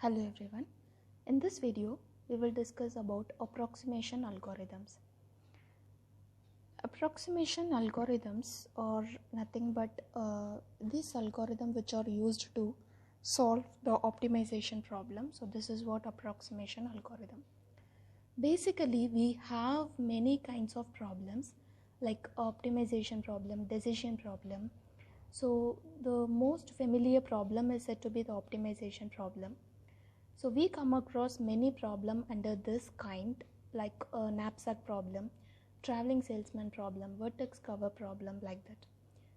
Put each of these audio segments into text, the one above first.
Hello everyone. In this video, we will discuss about approximation algorithms. Approximation algorithms are nothing but these algorithms which are used to solve the optimization problem. So this is what approximation algorithm. Basically, we have many kinds of problems like optimization problem, decision problem. So the most familiar problem is said to be the optimization problem. So we come across many problems under this kind, like a knapsack problem, traveling salesman problem, vertex cover problem, like that.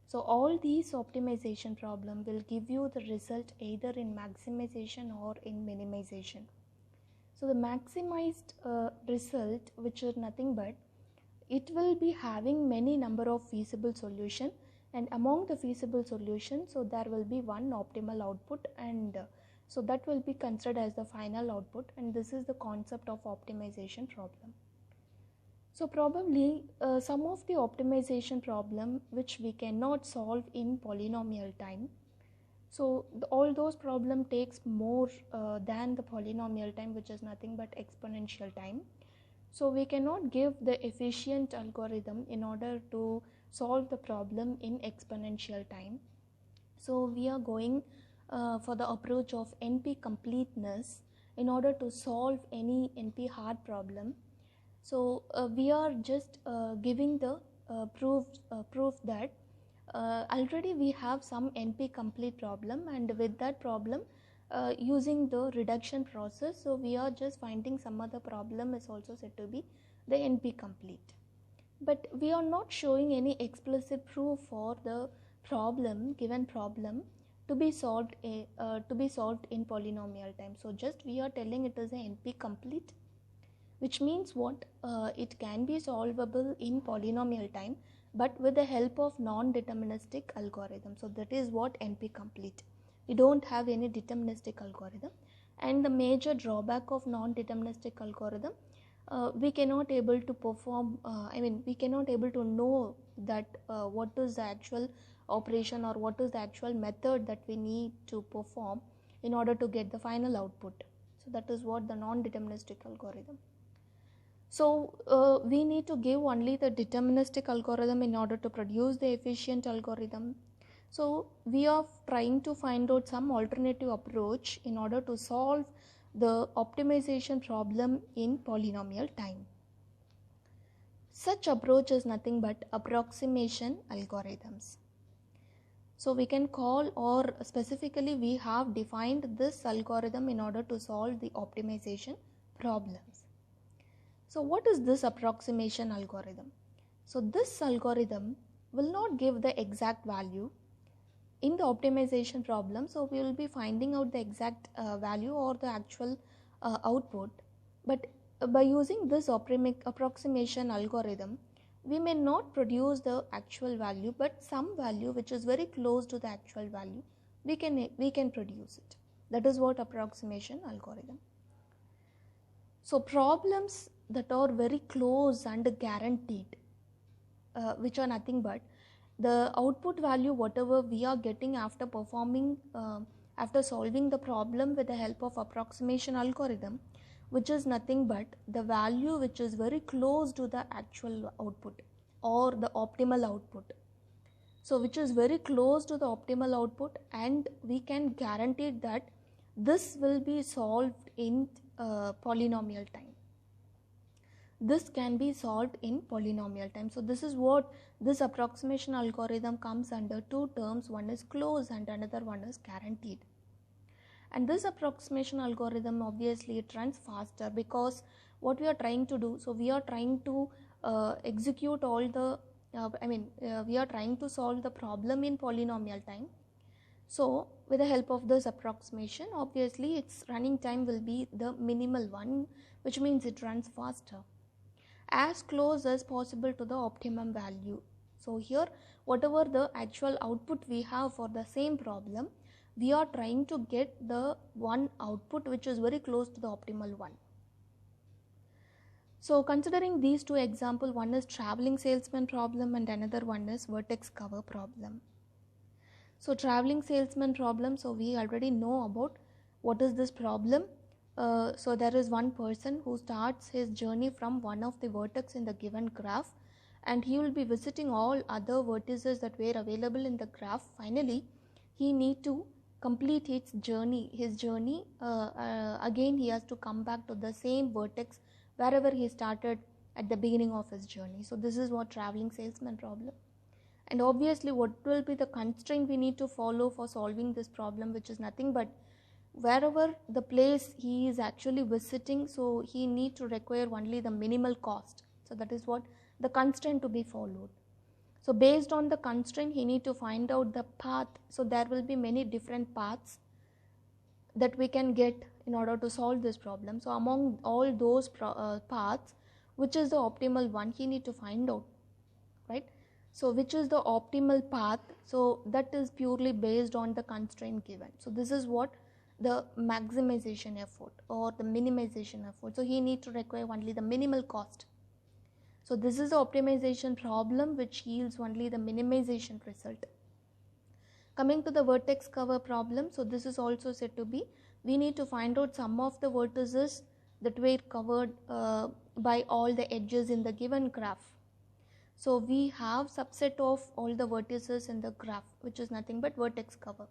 So all these optimization problem will give you the result either in maximization or in minimization. So the maximized result, which is nothing but it will be having many number of feasible solution, and among the feasible solution, so there will be one optimal output, and so that will be considered as the final output, and this is the concept of optimization problem. So probably some of the optimization problem which we cannot solve in polynomial time. So all those problem takes more than the polynomial time, which is nothing but exponential time. So we cannot give the efficient algorithm in order to solve the problem in exponential time. So we are going for the approach of NP completeness in order to solve any NP hard problem. So we are just giving the proof that already we have some NP complete problem, and with that problem using the reduction process, so we are just finding some other problem is also said to be the NP complete. But we are not showing any explicit proof for the problem, given problem, to be solved in polynomial time. So just we are telling it is a NP complete, which means what, it can be solvable in polynomial time, but with the help of non-deterministic algorithm. So that is what NP complete. We don't have any deterministic algorithm, and the major drawback of non-deterministic algorithm, we cannot able to perform, we cannot able to know that what is the actual operation or what is the actual method that we need to perform in order to get the final output. So that is what the non-deterministic algorithm. So we need to give only the deterministic algorithm in order to produce the efficient algorithm. So we are trying to find out some alternative approach in order to solve the optimization problem in polynomial time. Such approach is nothing but approximation algorithms. So we can call, or specifically we have defined this algorithm in order to solve the optimization problems. So what is this approximation algorithm? So this algorithm will not give the exact value in the optimization problem. So we will be finding out the exact value or the actual output, but by using this approximation algorithm, we may not produce the actual value, but some value which is very close to the actual value, we can produce it. That is what approximation algorithm. So problems that are very close and guaranteed, which are nothing but the output value whatever we are getting after performing after solving the problem with the help of approximation algorithm, which is nothing but the value which is very close to the actual output or the optimal output. So which is very close to the optimal output, and we can guarantee that this will be solved in polynomial time. This can be solved in polynomial time. So this is what this approximation algorithm comes under two terms. One is close and another one is guaranteed. And this approximation algorithm, obviously it runs faster, because what we are trying to do, so we are trying to execute all the we are trying to solve the problem in polynomial time. So with the help of this approximation, obviously its running time will be the minimal one, which means it runs faster, as close as possible to the optimum value. So here whatever the actual output we have for the same problem, we are trying to get the one output which is very close to the optimal one. So considering these two examples, one is traveling salesman problem and another one is vertex cover problem. So traveling salesman problem, so we already know about What is this problem? So there is one person who starts his journey from one of the vertex in the given graph, and he will be visiting all other vertices that were available in the graph. Finally, he need to complete his journey. Again he has to come back to the same vertex wherever he started at the beginning of his journey. So this is what traveling salesman problem. And obviously what will be the constraint we need to follow for solving this problem, which is nothing but wherever the place he is actually visiting, so he need to require only the minimal cost. So that is what the constraint to be followed. So based on the constraint, he need to find out the path. So there will be many different paths that we can get in order to solve this problem. So among all those paths, which is the optimal one, he need to find out, right? So which is the optimal path? So that is purely based on the constraint given. So this is what the maximization effort or the minimization effort. So he need to require only the minimal cost. So this is the optimization problem which yields only the minimization result. Coming to the vertex cover problem, so this is also said to be, we need to find out some of the vertices that were covered by all the edges in the given graph. So we have subset of all the vertices in the graph, which is nothing but vertex cover.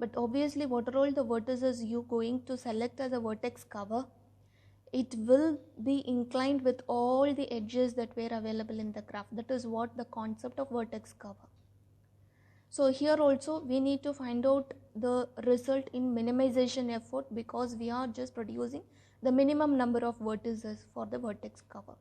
But obviously what are all the vertices you going to select as a vertex cover? It will be inclined with all the edges that were available in the graph. That is what the concept of vertex cover. So here also we need to find out the result in minimization effort, because we are just producing the minimum number of vertices for the vertex cover.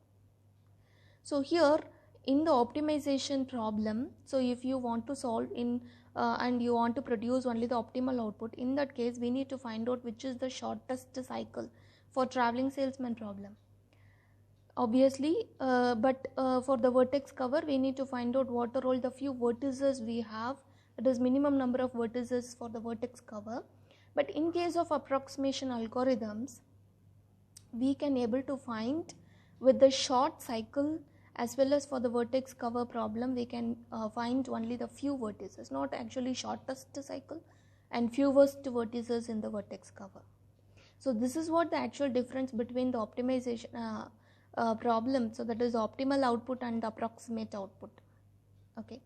So here in the optimization problem, so if you want to solve in and you want to produce only the optimal output, in that case we need to find out which is the shortest cycle for traveling salesman problem. Obviously, but for the vertex cover we need to find out what are all the few vertices we have, that is minimum number of vertices for the vertex cover. But in case of approximation algorithms, we can able to find with the short cycle, as well as for the vertex cover problem we can find only the few vertices, not actually shortest cycle and fewest vertices in the vertex cover. So this is what the actual difference between the optimization problem, so that is optimal output and the approximate output. Okay,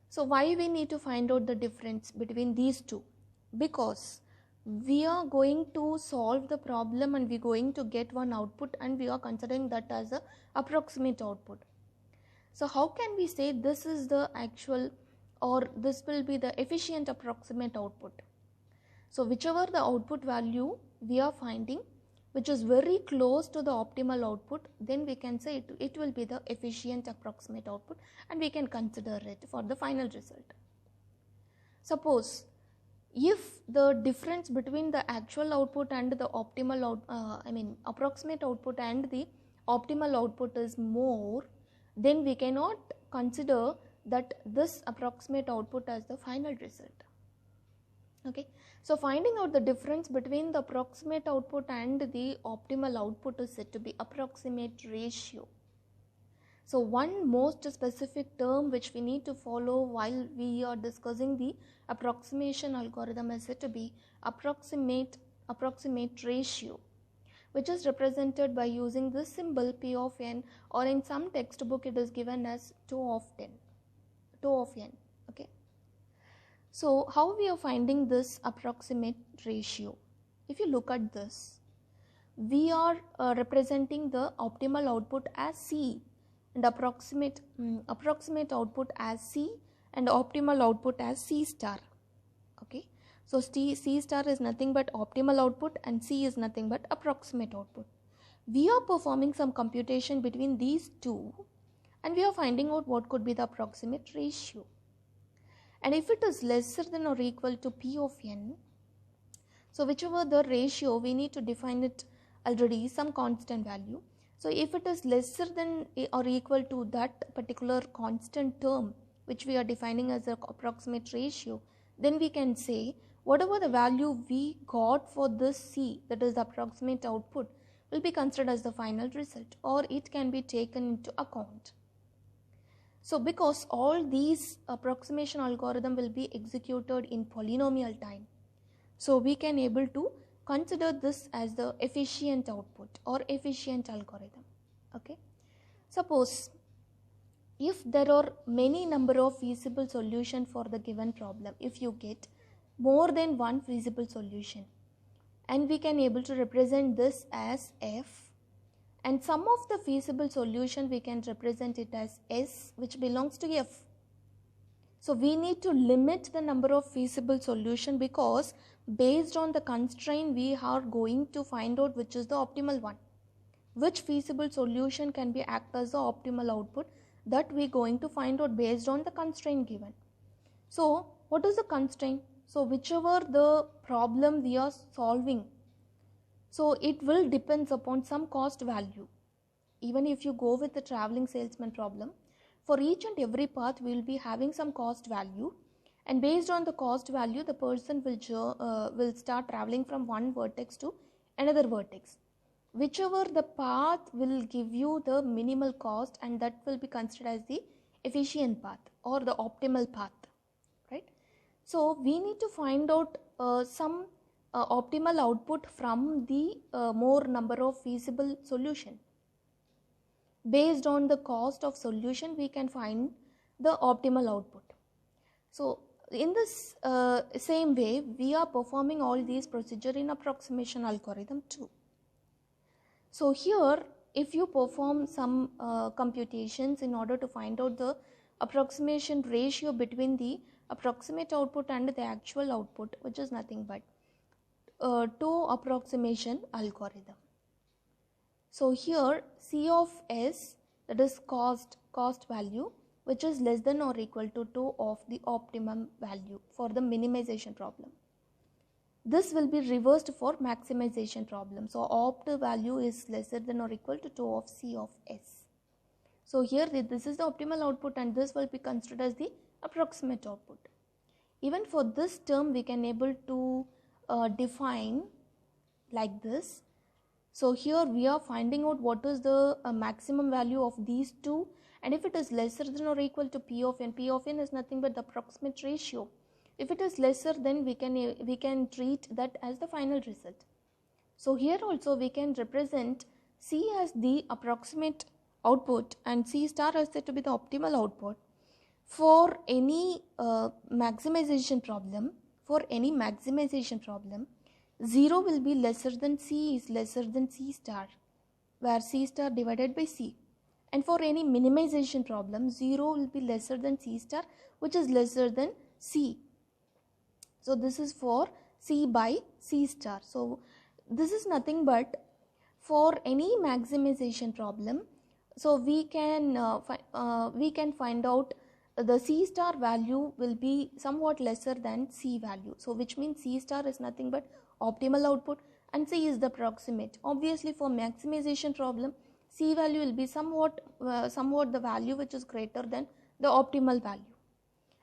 so why we need to find out the difference between these two? Because we are going to solve the problem and we are going to get one output, and we are considering that as a approximate output. So how can we say this is the actual, or this will be the efficient approximate output? So whichever the output value we are finding which is very close to the optimal output, then we can say it will be the efficient approximate output, and we can consider it for the final result. Suppose if the difference between the actual output and the optimal approximate output and the optimal output is more, then we cannot consider that this approximate output as the final result. Okay, so finding out the difference between the approximate output and the optimal output is said to be approximate ratio. So one most specific term which we need to follow while we are discussing the approximation algorithm is said to be approximate ratio, which is represented by using this symbol P of n, or in some textbook it is given as 2 of n. Okay, so how we are finding this approximate ratio? If you look at this, we are representing the optimal output as C and approximate output as C and optimal output as C star. Okay, so C star is nothing but optimal output and C is nothing but approximate output. We are performing some computation between these two, and we are finding out what could be the approximate ratio. And if it is lesser than or equal to P of n, so whichever the ratio, we need to define it already some constant value. So if it is lesser than or equal to that particular constant term which we are defining as the approximate ratio, then we can say whatever the value we got for this C, that is the approximate output, will be considered as the final result, or it can be taken into account. So because all these approximation algorithm will be executed in polynomial time, So we can able to consider this as the efficient output or efficient algorithm. Okay, suppose if there are many number of feasible solution for the given problem, if you get more than one feasible solution, and we can able to represent this as f, and some of the feasible solution we can represent it as s, which belongs to f. So we need to limit the number of feasible solution, because based on the constraint we are going to find out which is the optimal one, which feasible solution can be act as the optimal output, that we going to find out based on the constraint given. So what is the constraint? So whichever the problem we are solving, so it will depends upon some cost value. Even if you go with the traveling salesman problem, for each and every path we will be having some cost value, and based on the cost value the person will start traveling from one vertex to another vertex. Whichever the path will give you the minimal cost, and that will be considered as the efficient path or the optimal path, right? So we need to find out some optimal output from the more number of feasible solution. Based on the cost of solution we can find the optimal output. So in this same way we are performing all these procedure in approximation algorithm too. So here if you perform some computations in order to find out the approximation ratio between the approximate output and the actual output, which is nothing but two approximation algorithm. So here C of S, that is cost value, which is less than or equal to 2 of the optimum value for the minimization problem. This will be reversed for maximization problem. So opt value is lesser than or equal to 2 of C of S. So here this is the optimal output, and this will be considered as the approximate output. Even for this term we can able to define like this. So here we are finding out what is the maximum value of these two, and if it is lesser than or equal to P of n is nothing but the approximate ratio. If it is lesser, then we can treat that as the final result. So here also we can represent C as the approximate output and C star as said to be the optimal output. For any maximization problem, 0 will be lesser than C is lesser than C star, where C star divided by C. And for any minimization problem, 0 will be lesser than C star, which is lesser than C. So this is for C by C star. So this is nothing but for any maximization problem. So we can find out the C star value will be somewhat lesser than C value. So which means C star is nothing but optimal output and C is the approximate. Obviously for maximization problem, C value will be somewhat the value which is greater than the optimal value.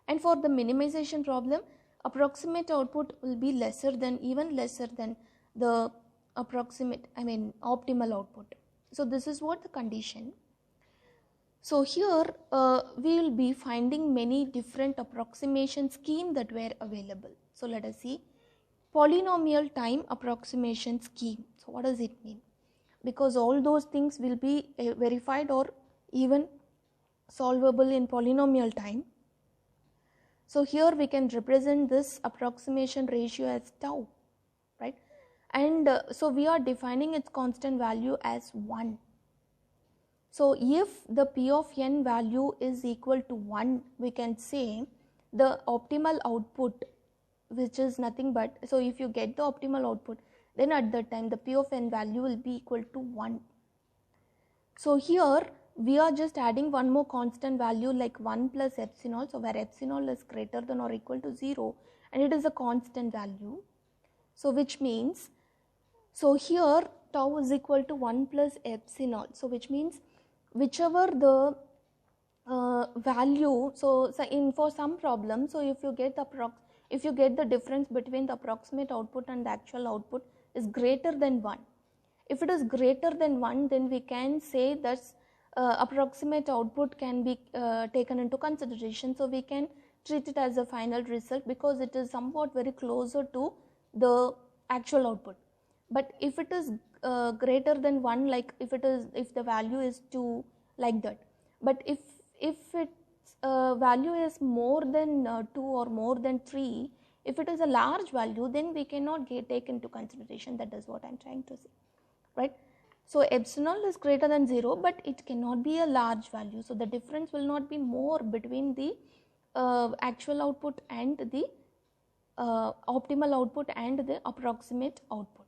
And for the minimization problem, approximate output will be even lesser than the optimal output. So this is what the condition. So here we will be finding many different approximation scheme that were available. So let us see polynomial time approximation scheme. So what does it mean? Because all those things will be verified or even solvable in polynomial time. So here we can represent this approximation ratio as tau, right? And so we are defining its constant value as 1. So if the P of n value is equal to 1, we can say the optimal output, which is nothing but, so if you get the optimal output, then at that time the P of n value will be equal to 1. So here we are just adding one more constant value like 1 plus epsilon, so where epsilon is greater than or equal to 0 and it is a constant value. So which means, so here tau is equal to 1 plus epsilon, so which means whichever the value, so for some problem, so if you get the difference between the approximate output and the actual output is greater than 1. If it is greater than 1, then we can say that approximate output can be taken into consideration. So we can treat it as a final result because it is somewhat very closer to the actual output. But if it is greater than 1, like if the value is 2, like that. But if its value is more than 2 or more than 3, if it is a large value, then we cannot take into consideration. That is what I am trying to say, right? So epsilon is greater than 0, but it cannot be a large value. So the difference will not be more between the actual output and the optimal output and the approximate output.